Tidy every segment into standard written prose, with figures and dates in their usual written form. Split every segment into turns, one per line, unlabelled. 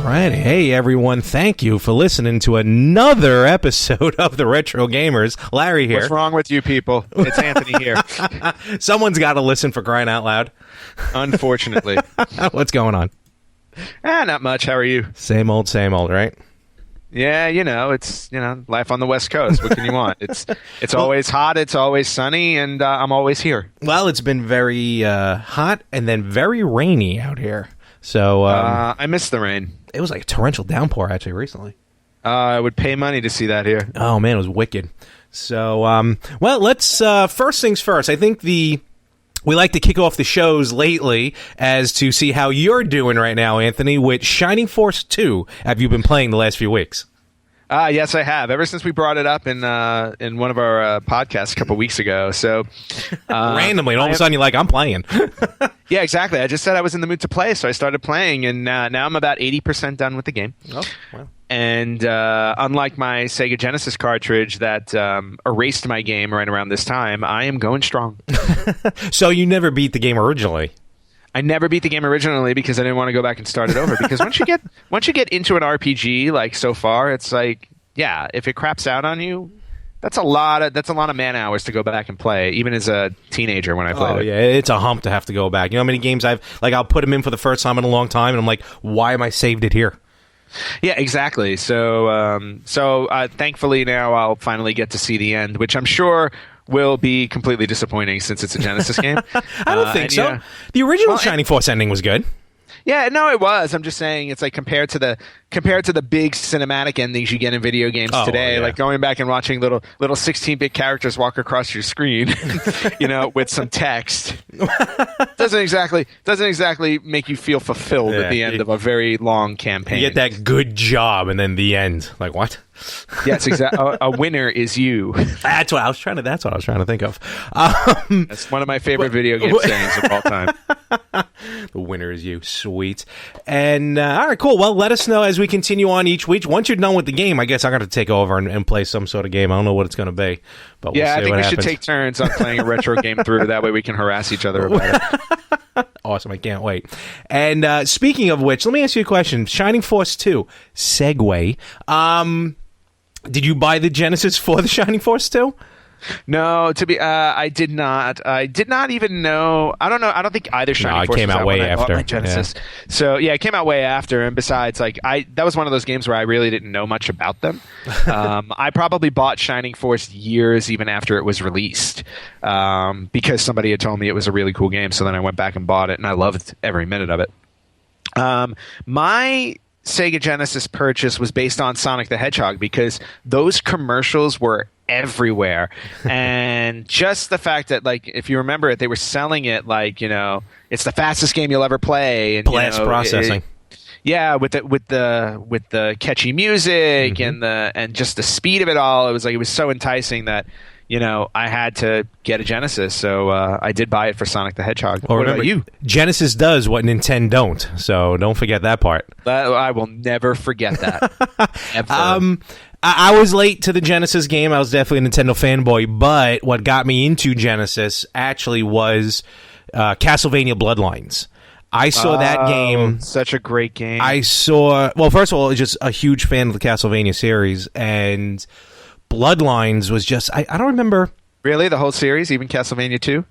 right. Hey, everyone. Thank you for listening to another episode of The Retro Gamers. Larry here.
What's wrong with you people? It's Anthony here.
Someone's got to listen, for crying out loud.
Unfortunately.
What's going on?
Not much. How are you?
Same old, right?
Yeah, it's life on the West Coast. What can you want? It's always hot, it's always sunny, and I'm always here.
Well, it's been very hot and then very rainy out here. So
I miss the rain.
It was like a torrential downpour actually recently.
I would pay money to see that here.
Oh man, it was wicked. So well, let's first things first. I think we like to kick off the shows lately as to see how you're doing right now, Anthony, with Shining Force 2. Have you been playing the last few weeks?
Yes, I have. Ever since we brought it up in one of our podcasts a couple weeks ago. So
randomly, and all of a sudden you're like, I'm playing.
Yeah, exactly. I just said I was in the mood to play, so I started playing, and now I'm about 80% done with the game.
Oh, wow.
And unlike my Sega Genesis cartridge that erased my game right around this time, I am going strong.
So you never beat the game originally?
I never beat the game originally because I didn't want to go back and start it over. Because once you get into an RPG like so far, it's like, yeah, if it craps out on you, that's a lot of man hours to go back and play. Even as a teenager when I played it.
Yeah, it's a hump to have to go back. You know how many games I'll put them in for the first time in a long time, and I'm like, why am I saved it here?
Yeah, exactly. So thankfully now I'll finally get to see the end, which I'm sure will be completely disappointing since it's a Genesis game.
I don't think so. Yeah. The original Shining Force ending was good.
Yeah, no, it was. I'm just saying it's like compared to the big cinematic endings you get in video games today, like going back and watching little 16-bit characters walk across your screen, with some text. Doesn't exactly make you feel fulfilled at the end of a very long campaign.
You get that good job and then the end. Like what?
Yes, exactly. A winner is you.
That's what I was trying to think of.
That's one of my favorite video game sayings of all time.
The winner is you. Sweet. And all right, cool. Well, let us know as we continue on each week. Once you're done with the game, I guess I got to take over and play some sort of game. I don't know what it's going to be, but we'll see
I think we
happens.
should take turns on playing a retro game through. That way we can harass each other about it.
Awesome. I can't wait. And speaking of which, let me ask you a question. Shining Force 2, segue. Did you buy the Genesis for the Shining Force 2?
No, I did not. I did not even know. I don't know. I don't think either Shining Force
came out way after.
My Genesis. Yeah. So yeah, it came out way after. And besides, that was one of those games where I really didn't know much about them. I probably bought Shining Force years even after it was released, because somebody had told me it was a really cool game. So then I went back and bought it, and I loved every minute of it. My Sega Genesis purchase was based on Sonic the Hedgehog because those commercials were everywhere. And just the fact that, if you remember it, they were selling it it's the fastest game you'll ever play, and
blast processing.
With the catchy music,
mm-hmm.
and just the speed of it all. It was so enticing that I had to get a Genesis, so I did buy it for Sonic the Hedgehog.
Well,
what about you?
Genesis does what Nintendo don't, so don't forget that part.
I will never forget that. Ever.
I was late to the Genesis game. I was definitely a Nintendo fanboy, but what got me into Genesis actually was Castlevania Bloodlines. I saw that game.
Such a great game.
First of all, I was just a huge fan of the Castlevania series, and Bloodlines was just, I don't remember.
Really? The whole series? Even Castlevania 2?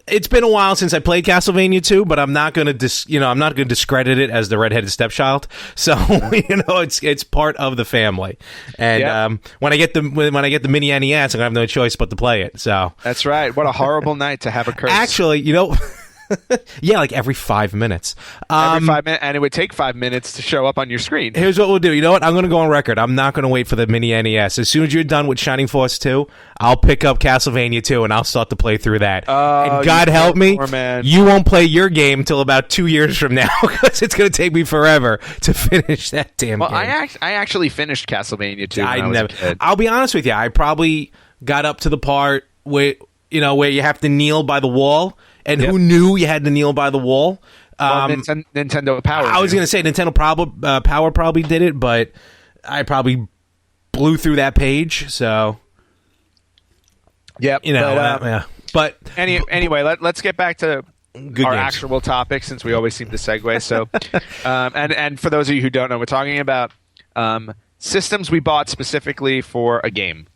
It's been a while since I played Castlevania 2, but I'm not going to I'm not going to discredit it as the redheaded stepchild. So, it's part of the family. And when I get the mini NES, I'm going to have no choice but to play it. So
that's right. What a horrible night to have a curse.
Actually, yeah, like every 5 minutes.
Every 5 minutes, and it would take 5 minutes to show up on your screen.
Here's what we'll do. You know what? I'm going to go on record. I'm not going to wait for the mini NES. As soon as you're done with Shining Force 2, I'll pick up Castlevania 2, and I'll start to play through that. And God help me, you won't play your game until about 2 years from now, because it's going to take me forever to finish that damn game.
I actually finished Castlevania 2 when I was a kid.
I'll be honest with you. I probably got up to the part where you have to kneel by the wall. And who knew you had to kneel by the wall?
Nintendo Power.
I was going to say Nintendo Power probably did it, but I probably blew through that page. So,
yep.
But
anyway, let's get back to
Good
our
games.
actual topic, since we always seem to segue. So, and for those of you who don't know, we're talking about systems we bought specifically for a game.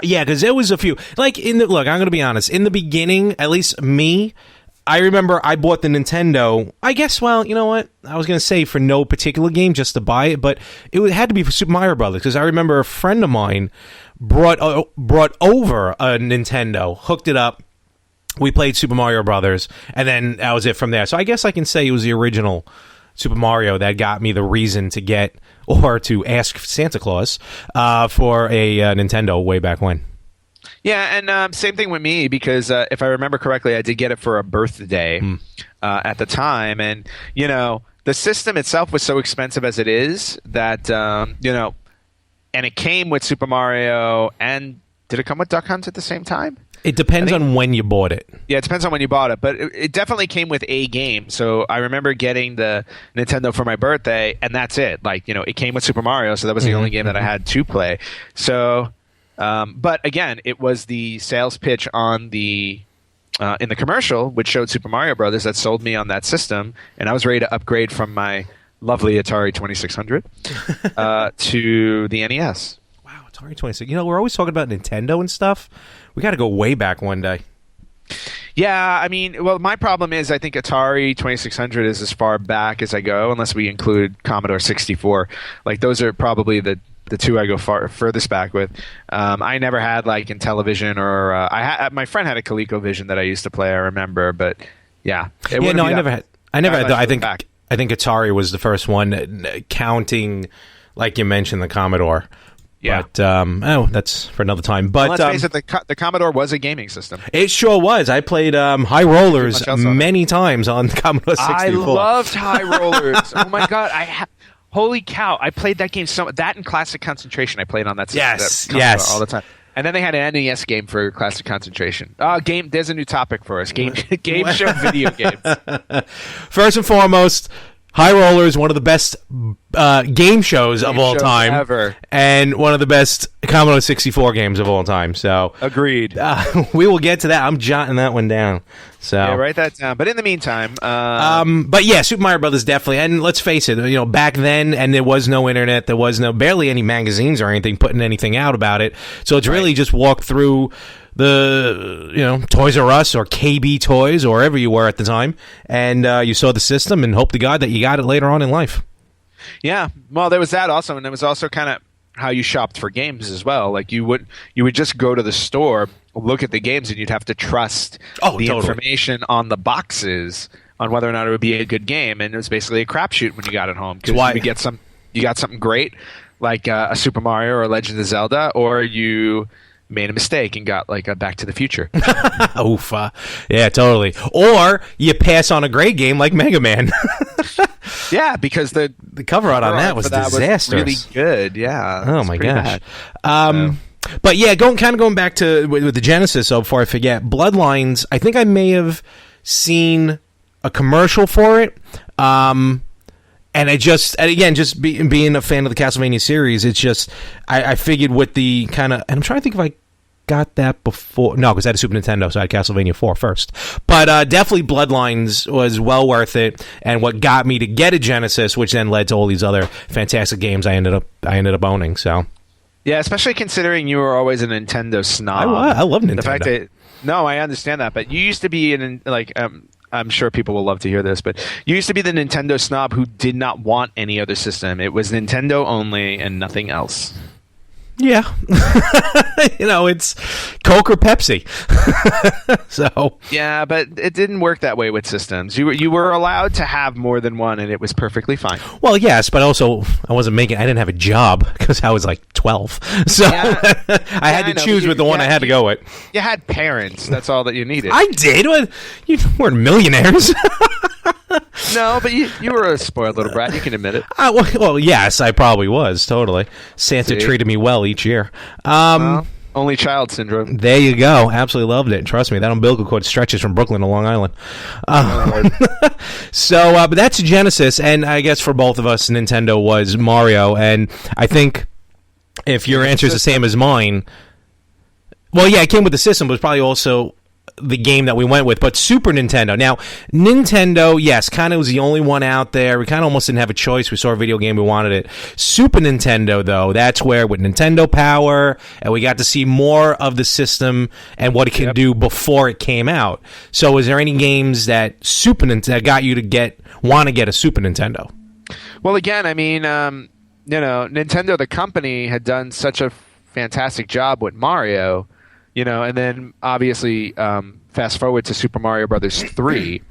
Yeah, because there was a few. Like, look, I'm going to be honest. In the beginning, at least me, I remember I bought the Nintendo, I guess, well, you know what? I was going to say for no particular game, just to buy it, but it had to be for Super Mario Brothers, because I remember a friend of mine brought over a Nintendo, hooked it up, we played Super Mario Brothers, and then that was it from there. So I guess I can say it was the original Super Mario that got me the reason to get, or to ask Santa Claus for a Nintendo way back when.
Yeah, and same thing with me, because if I remember correctly, I did get it for a birthday at the time. And, you know, the system itself was so expensive as it is that, you know, and it came with Super Mario, and did it come with Duck Hunt at the same time?
It depends on when you bought it.
Yeah, it depends on when you bought it, but it definitely came with a game. So I remember getting the Nintendo for my birthday, and that's it. Like, you know, it came with Super Mario, so that was the only game that I had to play. So, but again, it was the sales pitch on the in the commercial, which showed Super Mario Brothers, that sold me on that system, and I was ready to upgrade from my lovely Atari 2600 to the NES.
Wow, Atari 26. You know, we're always talking about Nintendo and stuff. We got to go way back one day.
Yeah, I mean, well, my problem is I think Atari 2600 is as far back as I go, unless we include Commodore 64. Like, those are probably the two I go furthest back with. I never had, like, Intellivision, or my friend had a ColecoVision that I used to play, I remember, but yeah.
I never had. I think Atari was the first one, counting, like you mentioned, the Commodore. Yeah. But, that's for another time. But
let's face it, the Commodore was a gaming system.
It sure was. I played High Rollers many times on Commodore 64.
I loved High Rollers. Oh, my God. Holy cow. I played that game that and Classic Concentration I played on that system.
Yes.
All the time. And then they had an NES game for Classic Concentration. There's a new topic for us. Game show video games.
First and foremost, High Rollers, one of the best game shows of all time
ever,
and one of the best Commodore 64 games of all time. So
agreed.
We will get to that. I'm jotting that one down. So
yeah, write that down. But in the meantime,
but yeah, Super Mario Brothers definitely. And let's face it, you know, back then, and there was no internet, there was barely any magazines or anything putting anything out about it. So it's really just walk through the, you know, Toys R Us or KB Toys or wherever you were at the time, and you saw the system and hope to God that you got it later on in life.
Yeah, well, there was that also, and there was also kind of how you shopped for games as well. Like you would just go to the store, look at the games, and you'd have to trust information on the boxes on whether or not it would be a good game, and it was basically a crapshoot when you got it home, because you got something great like a Super Mario or a Legend of Zelda, or you made a mistake and got like a Back to the Future.
Oof. Yeah, totally. Or you pass on a great game like Mega Man.
Yeah, because the
cover art on that was disastrous.
Really good, yeah.
Oh my gosh. But yeah, going back to with the Genesis. So before I forget, Bloodlines. I think I may have seen a commercial for it. And being a fan of the Castlevania series, it's just I figured with the kind of, and I'm trying to think if I got that before. No, because I had a Super Nintendo, so I had Castlevania 4 first. But definitely Bloodlines was well worth it, and what got me to get a Genesis, which then led to all these other fantastic games I ended up owning. So
yeah, especially considering you were always a Nintendo snob.
I love Nintendo.
The fact that I understand that, but you used to be I'm sure people will love to hear this, but you used to be the Nintendo snob who did not want any other system. It was Nintendo only and nothing else.
Yeah. You know, it's Coke or Pepsi. So
yeah, but it didn't work that way with systems. You were allowed to have more than one, and it was perfectly fine.
Well, yes, but also I didn't have a job because I was like 12. So yeah. I had to choose with the one I had to go with.
You had parents. That's all that you needed.
I did. You weren't millionaires.
No, but you were a spoiled little brat. You can admit it.
Well, yes, I probably was. Totally. Santa treated me well each year.
Only child syndrome.
There you go. Absolutely loved it. Trust me, that umbilical cord stretches from Brooklyn to Long Island. But that's Genesis, and I guess for both of us, Nintendo was Mario. And I think if your answer is the same as mine, well, yeah, it came with the system, but it was probably also the game that we went with, but Super Nintendo. Now, Nintendo, yes, kind of was the only one out there. We kind of almost didn't have a choice. We saw a video game, we wanted it. Super Nintendo, though, that's where with Nintendo Power, and we got to see more of the system and what it can do before it came out. So, is there any games that that got you to want to get a Super Nintendo?
Well, again, I mean, Nintendo, the company, had done such a fantastic job with Mario, and then obviously fast forward to Super Mario Brothers 3,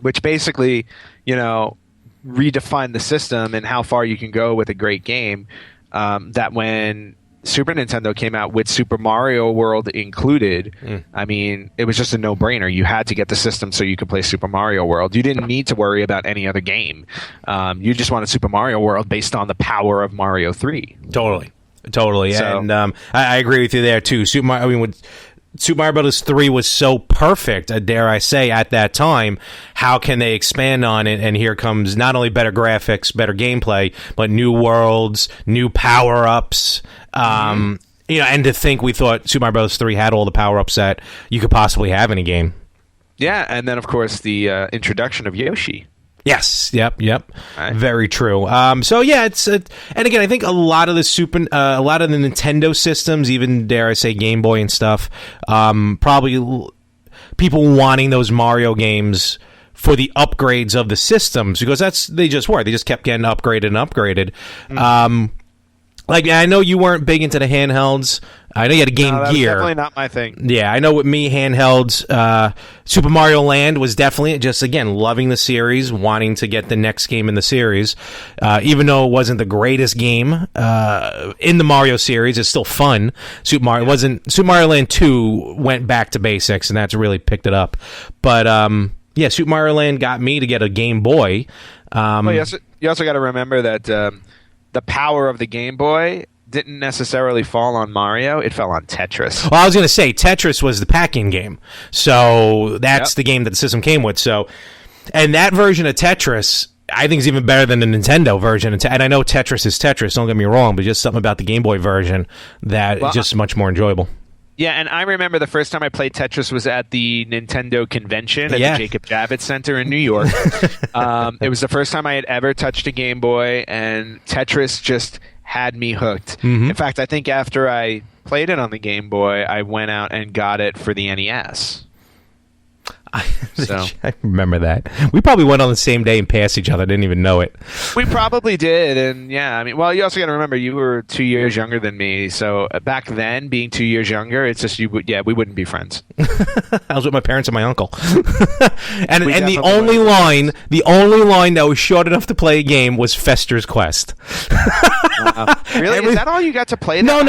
which basically, redefined the system and how far you can go with a great game. That when Super Nintendo came out with Super Mario World included, I mean, it was just a no-brainer. You had to get the system so you could play Super Mario World. You didn't need to worry about any other game. You just wanted Super Mario World based on the power of Mario 3.
Totally, so, and I agree with you there too. Super Mario Brothers 3 was so perfect, dare I say, at that time. How can they expand on it? And here comes not only better graphics, better gameplay, but new worlds, new power-ups. And to think we thought Super Mario Brothers 3 had all the power-ups that you could possibly have in a game. Yeah,
and then of course the introduction of Yoshi.
Yes. Yep. Right. Very true. So yeah, and again, I think a lot of the Nintendo systems, even dare I say Game Boy and stuff, probably people wanting those Mario games for the upgrades of the systems, because they just kept getting upgraded and upgraded. Like, I know you weren't big into the handhelds. I know you had a Game Gear.
Definitely not my thing.
Yeah, I know with me, handhelds, Super Mario Land was definitely just, again, loving the series, wanting to get the next game in the series. Even though it wasn't the greatest game in the Mario series, it's still fun. Super Mario Land 2 went back to basics, and that's really picked it up. But, Super Mario Land got me to get a Game Boy.
You also got to remember that the power of the Game Boy didn't necessarily fall on Mario. It fell on Tetris.
Well, I was going to say, Tetris was the packing game. So that's the game that the system came with. So, and that version of Tetris, I think, is even better than the Nintendo version. And I know Tetris is Tetris, don't get me wrong, but just something about the Game Boy version that is just much more enjoyable.
Yeah, and I remember the first time I played Tetris was at the Nintendo convention at the Jacob Javits Center in New York. It was the first time I had ever touched a Game Boy, and Tetris just had me hooked. In fact, I think after I played it on the Game Boy, I went out and got it for the NES.
I remember that. We probably went on the same day and passed each other. Didn't even know it.
We probably did, and yeah, I mean, well, you also got to remember you were 2 years younger than me, so back then, being 2 years younger, it's just we wouldn't be friends.
I was with my parents and my uncle, and the only line that was short enough to play a game was Fester's Quest.
Really? Is that all you got to play?
No.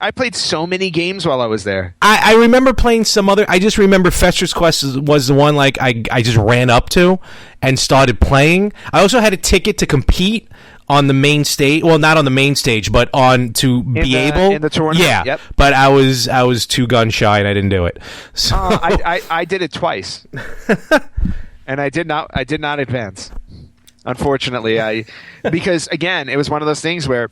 I played so many games while I was there.
I remember playing some other. I just remember Fester's Quest was the one like I just ran up to and started playing. I also had a ticket to compete on the main stage. Well, not on the main stage, but in the tournament. Yeah, but I was too gun shy and I didn't do it. So
I did it twice, and I did not advance. Unfortunately, because again, it was one of those things where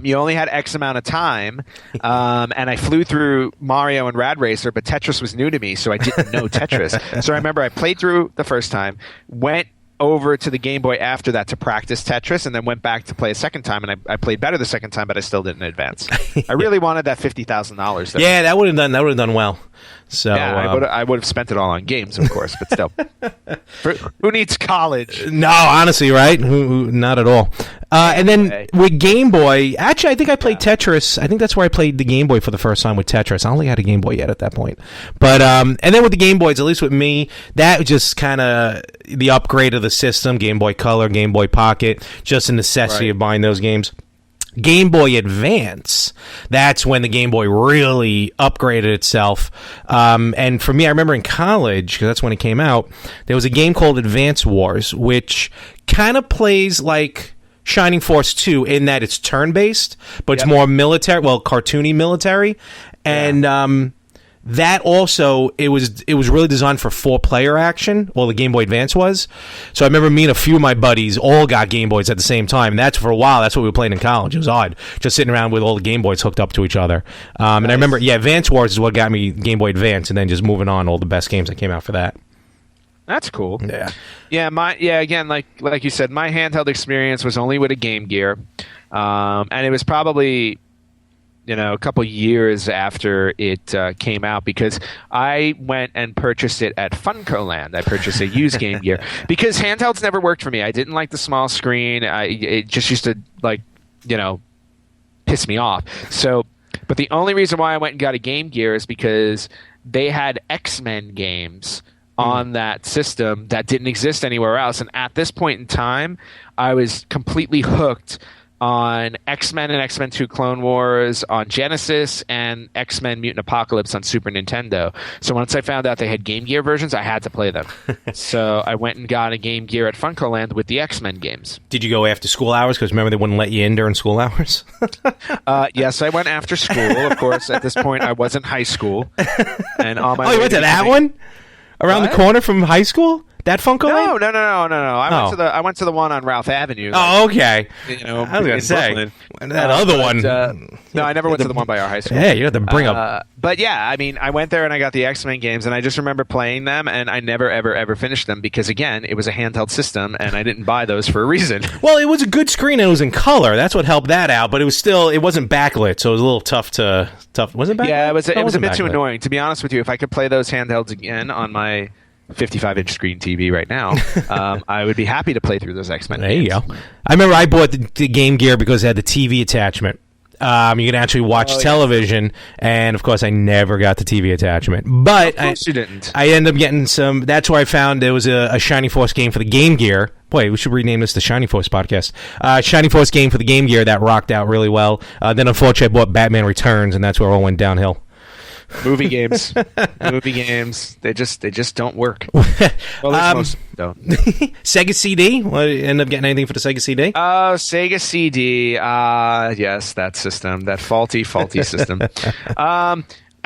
you only had X amount of time, and I flew through Mario and Rad Racer, but Tetris was new to me, so I didn't know Tetris. So I remember I played through the first time, went over to the Game Boy after that to practice Tetris, and then went back to play a second time, and I played better the second time, but I still didn't advance. I really wanted that $50,000.
Yeah, that would have done well. So
yeah, I would have spent it all on games, of course, but still. Who needs college?
No, honestly, right? Who not at all. And then with Game Boy, actually, I think I played Tetris. I think that's where I played the Game Boy for the first time with Tetris. I don't think I had a Game Boy yet at that point. But and then with the Game Boys, at least with me, that was just kind of the upgrade of the system. Game Boy Color, Game Boy Pocket, just a necessity of buying those games. Game Boy Advance, that's when the Game Boy really upgraded itself. And for me, I remember in college, because that's when it came out, there was a game called Advance Wars, which kind of plays like Shining Force 2 in that it's turn-based, but it's more military, cartoony military. And that also, it was really designed for 4-player action. Well, the Game Boy Advance was. So I remember me and a few of my buddies all got Game Boys at the same time. And that's for a while. That's what we were playing in college. It was odd, just sitting around with all the Game Boys hooked up to each other. And I remember, Advance Wars is what got me Game Boy Advance, and then just moving on, all the best games that came out for that.
That's cool.
Yeah.
Again, like you said, my handheld experience was only with a Game Gear, and it was probably a couple years after it came out, because I went and purchased it at FuncoLand. I purchased a used Game Gear because handhelds never worked for me. I didn't like the small screen. It just used to piss me off. So, but the only reason why I went and got a Game Gear is because they had X-Men games on that system that didn't exist anywhere else. And at this point in time, I was completely hooked on X-Men and X-Men 2 Clone Wars on Genesis and X-Men Mutant Apocalypse on Super Nintendo. So once I found out they had Game Gear versions, I had to play them. So I went and got a Game Gear at FuncoLand with the X-Men games.
Did you go after school hours? Because remember, they wouldn't let you in during school hours?
Yes, I went after school. Of course, at this point, I was in high school. And on my
you went to that one? Around the corner from high school? That FuncoLand?
No. I went to the one on Ralph Avenue.
Oh, okay.
I was
going to say that other one.
No, I never went to the one by our high school.
Hey, you have to bring up.
But yeah, I mean, I went there and I got the X-Men games, and I just remember playing them, and I never, ever finished them because, again, it was a handheld system, and I didn't buy those for a reason.
Well, it was a good screen, and it was in color. That's what helped that out. But it wasn't backlit, so it was a little tough. Was it backlit?
Yeah, it was a bit too annoying. To be honest with you, if I could play those handhelds again on my 55-inch screen TV right now, I would be happy to play through those X-Men
There
games.
you go. I remember I bought the Game Gear because it had the TV attachment. You can actually watch television, and of course I never got the TV attachment. But
of course you didn't.
I ended up getting some. That's where I found there was a Shining Force game for the Game Gear. Boy, we should rename this the Shining Force podcast. Shining Force game for the Game Gear that rocked out really well. Then unfortunately I bought Batman Returns, and that's where it all went downhill.
Movie games, they just don't work. Well, most don't.
Sega CD. What, end up getting anything for the Sega CD?
Sega CD. Yes, that system, that faulty system. I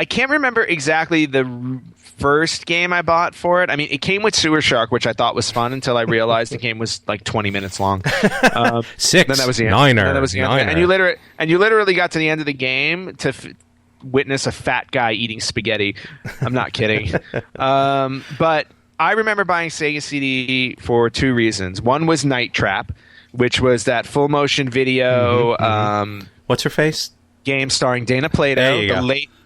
can't remember exactly the first game I bought for it. I mean, it came with Sewer Shark, which I thought was fun until I realized the game was like 20 minutes long.
6.
Then that was the end.
Niner.
Then that was the end. And you literally got to the end of the game to witness a fat guy eating spaghetti. I'm not kidding. But I remember buying Sega CD for 2 reasons. One was Night Trap, which was that full motion video.
What's her face?
Game starring Dana Plato,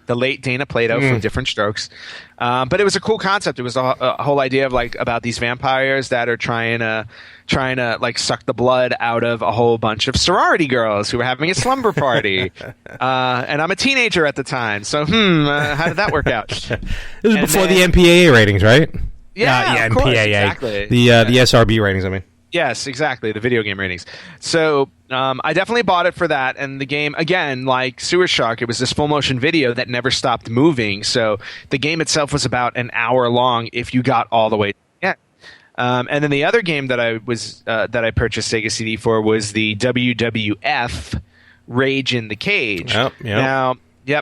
the late Dana Plato from Different Strokes. But it was a cool concept. It was a whole idea of about these vampires that are trying to like suck the blood out of a whole bunch of sorority girls who were having a slumber party. And I'm a teenager at the time, so how did that work out?
It was before the MPAA ratings, right?
Yeah, of course,
MPAA.
exactly.
The SRB ratings, I mean.
Yes, exactly. The video game ratings. So I definitely bought it for that. And the game, again, like Sewer Shark, it was this full motion video that never stopped moving. So the game itself was about an hour long if you got all the way. Yeah. And then the other game that I purchased Sega CD for was the WWF Rage in the Cage.
Yep.
Now,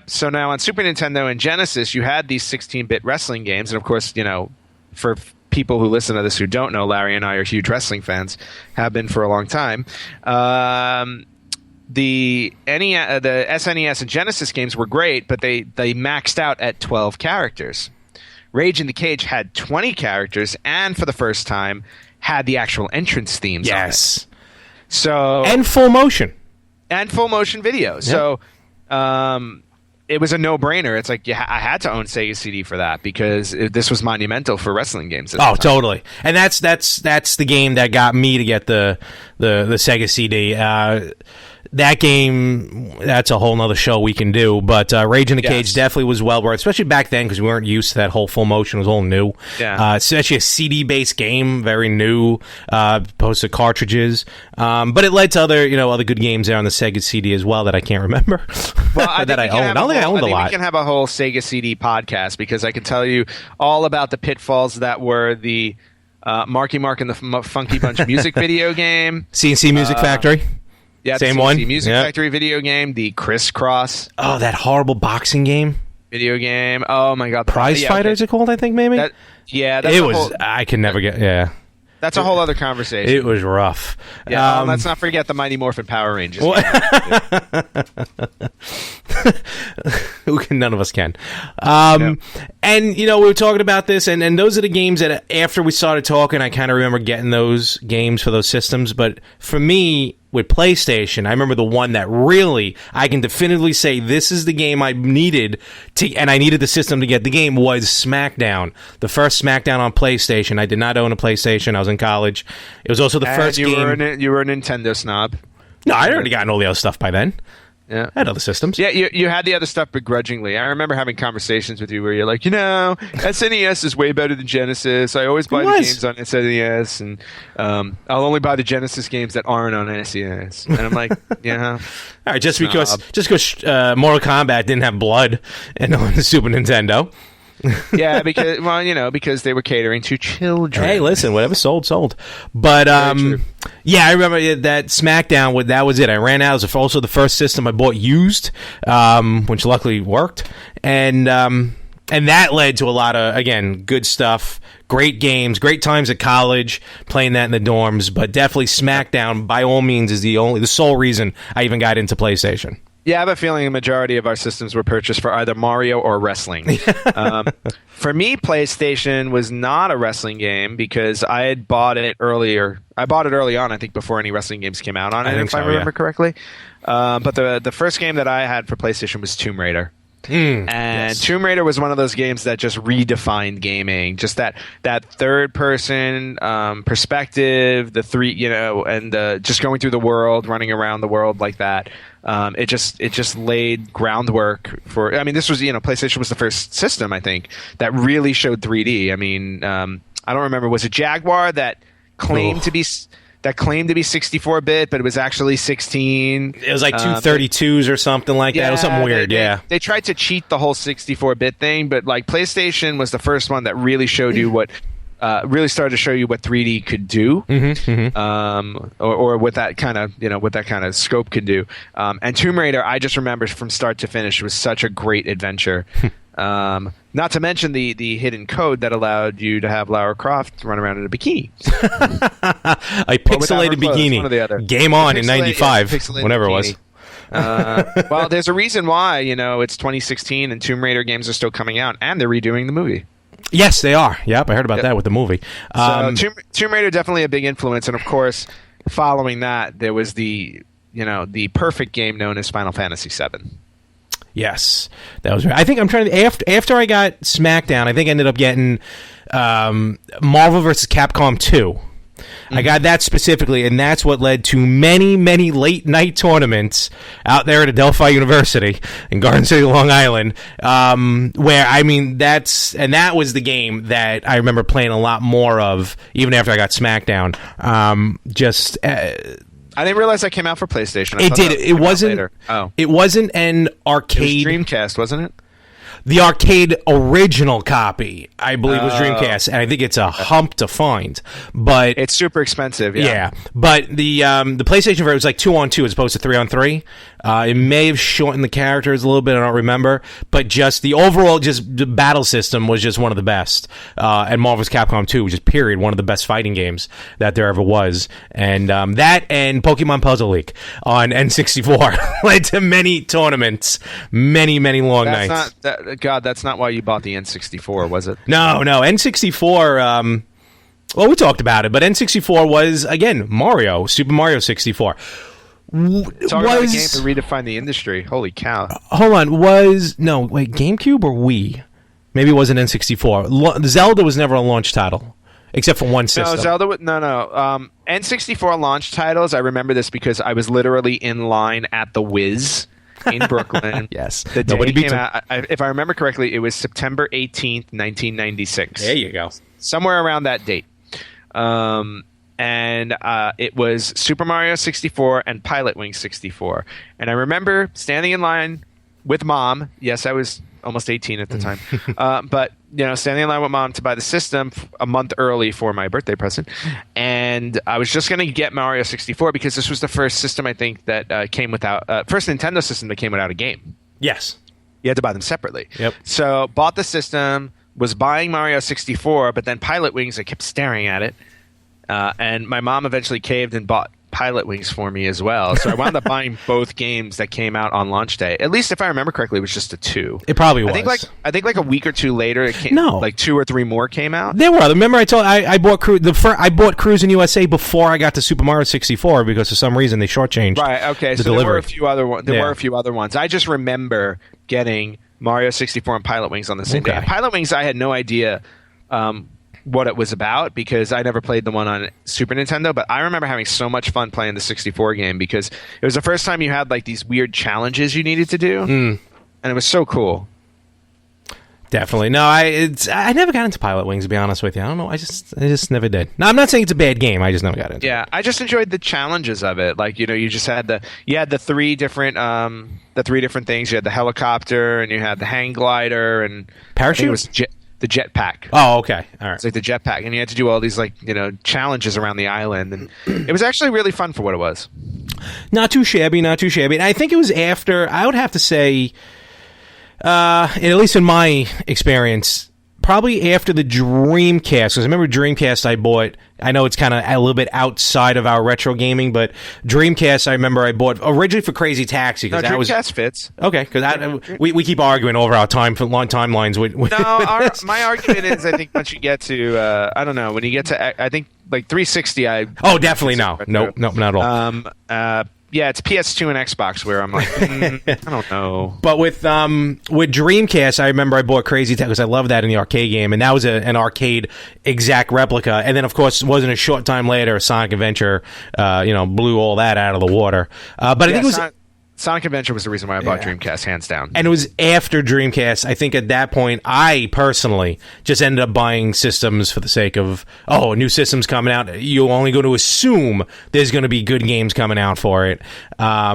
so now on Super Nintendo and Genesis, you had these 16-bit wrestling games. And of course, for people who listen to this who don't know, Larry and I are huge wrestling fans, have been for a long time. The SNES and Genesis games were great, but they maxed out at 12 characters. Rage in the Cage had 20 characters, and for the first time, had the actual entrance themes.
Yes.
On it. So
and full motion
video. Yep. So it was a no-brainer. It's like I had to own Sega CD for that because this was monumental for wrestling games.
Oh, totally. And that's the game that got me to get the Sega CD. That game, that's a whole nother show we can do. But Rage in the Cage definitely was well worth, especially back then because we weren't used to that whole full motion. It was all new.
Yeah.
Especially a CD-based game, very new, opposed to cartridges. But it led to other good games there on the Sega CD as well that I can't remember.
Well,
that I owned. I don't think I owned a lot.
We can have a whole Sega CD podcast because I can tell you all about the pitfalls that were the Marky Mark and the Funky Bunch music video game.
CNC Music Factory.
Yeah,
same
the
one.
Music Factory video game, the Crisscross.
Oh, that horrible boxing game.
video game. Oh my god,
Prize Fighter is it called? I think maybe.
That's
it was. I can never get. Yeah.
That's a whole other conversation.
It was rough.
Yeah, let's not forget the Mighty Morphin Power Rangers.
None of us can. And, we were talking about this, and those are the games that after we started talking, I kind of remember getting those games for those systems. But for me, with PlayStation, I remember the one that really, I can definitively say this is the game I needed and I needed the system to get the game, was SmackDown. The first SmackDown on PlayStation. I did not own a PlayStation. I was in college. It was also the first game.
You were a Nintendo snob.
No, I'd already gotten all the other stuff by then.
Yeah.
I had other systems.
Yeah, you had the other stuff begrudgingly. I remember having conversations with you where you're like, SNES is way better than Genesis. I always buy the games on SNES, and I'll only buy the Genesis games that aren't on SNES. And I'm like, yeah.
All right, just because Mortal Kombat didn't have blood and on the Super Nintendo.
Yeah, because they were catering to children.
Hey, listen, whatever sold. But yeah, I remember that SmackDown. That was it. I ran out. It was also the first system I bought used, which luckily worked, and that led to a lot of, again, good stuff, great games, great times at college playing that in the dorms. But definitely SmackDown, by all means, is the sole reason I even got into PlayStation.
Yeah, I have a feeling a majority of our systems were purchased for either Mario or wrestling. For me, PlayStation was not a wrestling game because I had bought it earlier. I bought it early on, I think, before any wrestling games came out on it, if I remember correctly. But the first game that I had for PlayStation was Tomb Raider. Tomb Raider was one of those games that just redefined gaming. Just that third person perspective, the three, and just going through the world, running around the world like that. It just laid groundwork for. I mean, this was PlayStation was the first system, I think, that really showed 3D. I mean, I don't remember, was it Jaguar that claimed to be 64-bit, but it was actually 16.
It was like 232s or something like that. It was something weird,
They tried to cheat the whole 64-bit thing, but like PlayStation was the first one that really showed you what, really started to show you what 3D could do, or what that kind of scope could do. And Tomb Raider, I just remember from start to finish, was such a great adventure. Not to mention the hidden code that allowed you to have Lara Croft run around in a bikini.
A pixelated bikini. Game on in 95, whatever bikini.
It was. Well, there's a reason why, it's 2016 and Tomb Raider games are still coming out, and they're redoing the movie.
Yes, they are. Yep, I heard about that with the movie.
So Tomb Raider definitely a big influence, and of course, following that, there was the perfect game known as Final Fantasy VII.
Yes, that was right. I think I'm trying to. After I got SmackDown, I think I ended up getting Marvel vs. Capcom 2. I got that specifically, and that's what led to many, many late night tournaments out there at Adelphi University in Garden City, Long Island. Where that was the game that I remember playing a lot more of, even after I got SmackDown.
I didn't realize that came out for PlayStation.
It did. It wasn't. It wasn't an arcade.
It was Dreamcast, wasn't it?
The arcade original copy, I believe, was Dreamcast, and I think it's a hump to find. But
it's super expensive. Yeah.
But the PlayStation version was like 2-on-2 as opposed to 3-on-3. It may have shortened the characters a little bit. I don't remember, but just the overall the battle system was just one of the best. And Marvel vs. Capcom 2 was just period one of the best fighting games that there ever was. And that and Pokemon Puzzle League on N64 led to many tournaments, many long nights.
That's not why you bought the N64, was it?
No, N64. Well, we talked about it, but N64 was again Super Mario 64.
Talk about a game to redefine the industry. Holy cow!
Hold on, GameCube or Wii? Maybe it was an N64. Zelda was never a launch title, except for one system.
No, Zelda. No. N64 launch titles. I remember this because I was literally in line at the Wiz in Brooklyn.
Yes,
the day it came out. If I remember correctly, it was September 18th, 1996.
There you go.
Somewhere around that date. And it was Super Mario 64 and Pilot Wing 64. And I remember standing in line with Mom. Yes, I was almost 18 at the time. But, standing in line with Mom to buy the system a month early for my birthday present. And I was just going to get Mario 64 because this was the first system, I think, that came without... first Nintendo system that came without a game.
Yes.
You had to buy them separately.
Yep.
So bought the system, was buying Mario 64, but then Pilot Wings, I kept staring at it. And my mom eventually caved and bought Pilot Wings for me as well. So I wound up buying both games that came out on launch day. At least if I remember correctly, it was just the 2.
It probably was.
I think like a week or 2 later, it came.
No.
Like 2 or 3 more came out.
There were. Remember, I bought I bought Cruis'n USA before I got to Super Mario 64 because for some reason they shortchanged.
Right. Okay. So
delivery.
There were a few other ones. There were a few other ones. I just remember getting Mario 64 and Pilot Wings on the same day. Pilot Wings, I had no idea what it was about because I never played the one on Super Nintendo, but I remember having so much fun playing the 64 game because it was the first time you had like these weird challenges you needed to do, and it was so cool.
Definitely. No, I never got into Pilot Wings, to be honest with you. I don't know. I just never did. Now, I'm not saying it's a bad game. I just never got into it.
Yeah, I just enjoyed the challenges of it. Like, you just had the 3 different things. You had the helicopter and you had the hang glider and
parachute.
It was the jetpack.
Oh, okay. All right.
It's like the jetpack, and you had to do all these challenges around the island, and it was actually really fun for what it was.
Not too shabby. And I think it was after. I would have to say. At least in my experience, probably after the Dreamcast, because I remember Dreamcast I bought, I know it's kind of a little bit outside of our retro gaming, but Dreamcast I remember I bought originally for Crazy Taxi.
No, Dreamcast fits.
Okay, because we keep arguing over our long timelines.
No, my argument is I think once you get to, I don't know, when you get to, I think like 360,
definitely no. Nope, not at all.
Yeah, it's PS2 and Xbox where I'm like, I don't know.
But with Dreamcast, I remember I bought Crazy Taxi because I loved that in the arcade game, and that was an arcade exact replica. And then, of course, wasn't a short time later, Sonic Adventure, blew all that out of the water. But I think it was.
Sonic Adventure was the reason why I bought Dreamcast, hands down.
And it was after Dreamcast. I think at that point, I personally just ended up buying systems for the sake of, a new system's coming out. You're only going to assume there's going to be good games coming out for it. I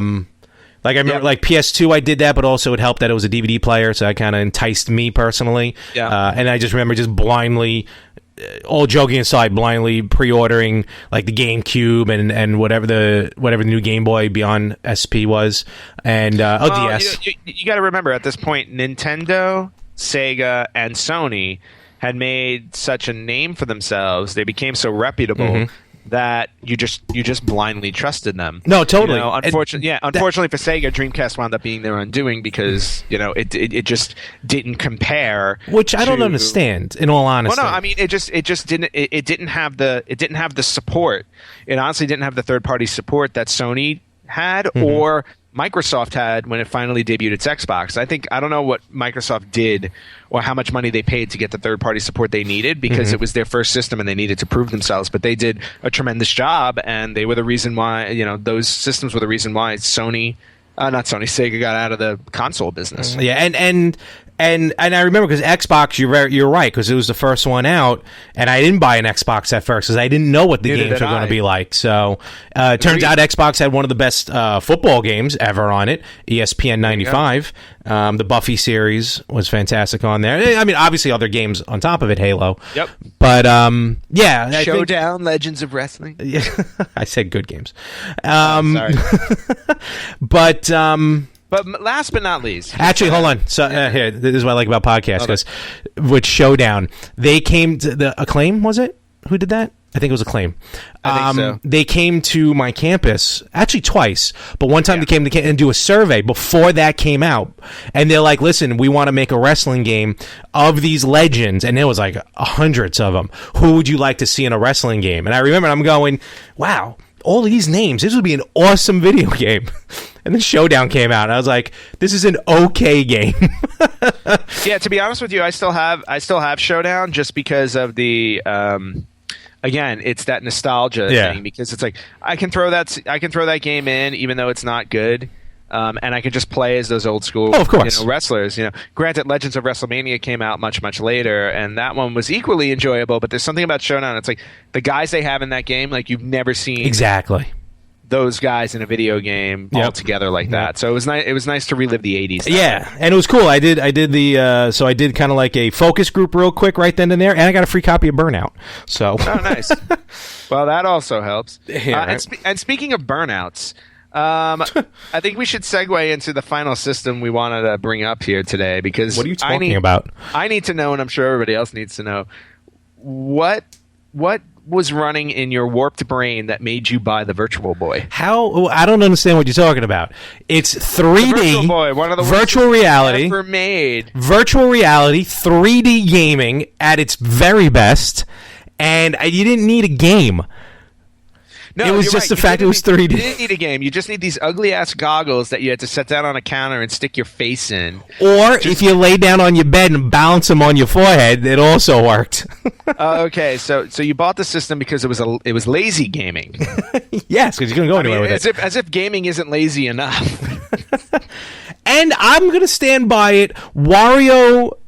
remember, PS2, I did that, but also it helped that it was a DVD player, so that kind of enticed me personally.
Yeah.
And I just remember just blindly, all joking aside, blindly pre-ordering like the GameCube and whatever the new Game Boy Beyond SP was, and DS.
You got to remember at this point, Nintendo, Sega, and Sony had made such a name for themselves. They became so reputable that you just blindly trusted them.
No, totally.
Unfortunately for Sega, Dreamcast wound up being their undoing because it just didn't compare.
Which I don't understand, in all honesty.
Well, no, I mean it just didn't have the support. It honestly didn't have the third party support that Sony had or Microsoft had when it finally debuted its Xbox. I don't know what Microsoft did or how much money they paid to get the third-party support they needed because it was their first system and they needed to prove themselves. But they did a tremendous job, and they were the reason why, those systems were the reason why Sega got out of the console business.
Yeah, and I remember because Xbox, you're right, because it was the first one out, and I didn't buy an Xbox at first because I didn't know what the games were going to be like. So it turns out Xbox had one of the best football games ever on it, ESPN 95. The Buffy series was fantastic on there. I mean, obviously other games on top of it, Halo.
Yep.
But
Showdown, Legends of Wrestling.
Yeah, I said good games.
Sorry.
But
last but not least,
actually, hold on. So here, this is what I like about podcasts because with Showdown, they came to the Acclaim. Was it who did that? I think it was Acclaim.
I think so.
They came to my campus actually twice, but one time they came to and do a survey before that came out, and they're like, "Listen, we want to make a wrestling game of these legends," and there was like hundreds of them. Who would you like to see in a wrestling game? And I remember I'm going, "Wow." All these names. This would be an awesome video game. And then Showdown came out, and I was like, "This is an okay game."
Yeah, to be honest with you, I still have Showdown just because of the again, it's that nostalgia thing because it's like I can throw that game in even though it's not good. And I can just play as those old school wrestlers. Granted, Legends of WrestleMania came out much, much later, and that one was equally enjoyable. But there's something about Showdown. It's like the guys they have in that game, like you've never seen
exactly
those guys in a video game all together like that. So it was nice. It was nice to relive the '80s.
Yeah, and it was cool. I did kind of like a focus group real quick right then and there, and I got a free copy of Burnout. So
nice. Well, that also helps.
Yeah,
and speaking of burnouts. I think we should segue into the final system we wanted to bring up here today, because
what are you talking about?
I need to know, and I'm sure everybody else needs to know, what was running in your warped brain that made you buy the Virtual Boy?
How? I don't understand what you're talking about. It's 3D
Virtual Boy, one of the
virtual reality
ever made.
Virtual reality, 3D gaming at its very best, and you didn't need a game.
No,
it was just the fact it was 3D.
You didn't need a game. You just need these ugly-ass goggles that you had to set down on a counter and stick your face in.
Or if you lay down on your bed and bounce them on your forehead, it also worked.
Okay, so you bought the system because it was lazy gaming.
Yes, because you couldn't go anywhere with
it. As if gaming isn't lazy enough.
And I'm going to stand by it.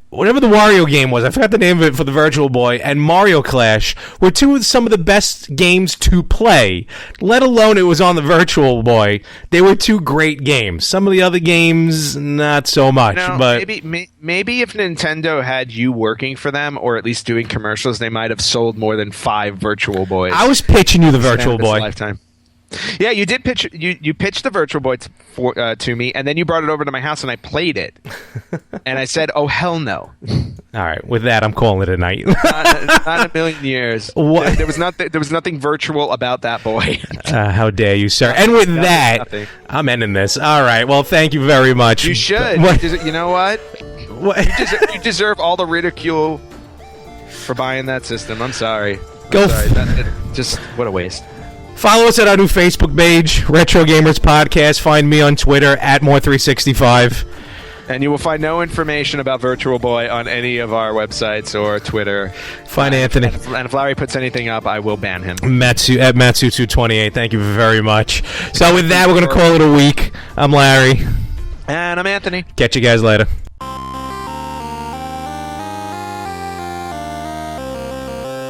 Whatever the Wario game was, I forgot the name of it for the Virtual Boy, and Mario Clash were some of the best games to play, let alone it was on the Virtual Boy. They were two great games. Some of the other games, not so much. But
maybe if Nintendo had you working for them, or at least doing commercials, they might have sold more than 5 Virtual Boys.
I was pitching you the Virtual Boy.
Lifetime. Yeah, you did pitch. You pitched the Virtual Boy to me, and then you brought it over to my house, and I played it. And I said, "Oh hell no!"
All right, with that, I'm calling it a night.
Not in a million years.
What?
There was nothing virtual about that boy.
How dare you, sir? And with that, I'm ending this. All right. Well, thank you very much.
You should. You know what? You deserve all the ridicule for buying that system. I'm sorry. Just what a waste.
Follow us at our new Facebook page, Retro Gamers Podcast. Find me on Twitter at More365.
And you will find no information about Virtual Boy on any of our websites or Twitter.
Find Anthony.
And if Larry puts anything up, I will ban him.
Matsu at Matsu228. Thank you very much. So with that, we're going to call it a week. I'm Larry.
And I'm Anthony.
Catch you guys later.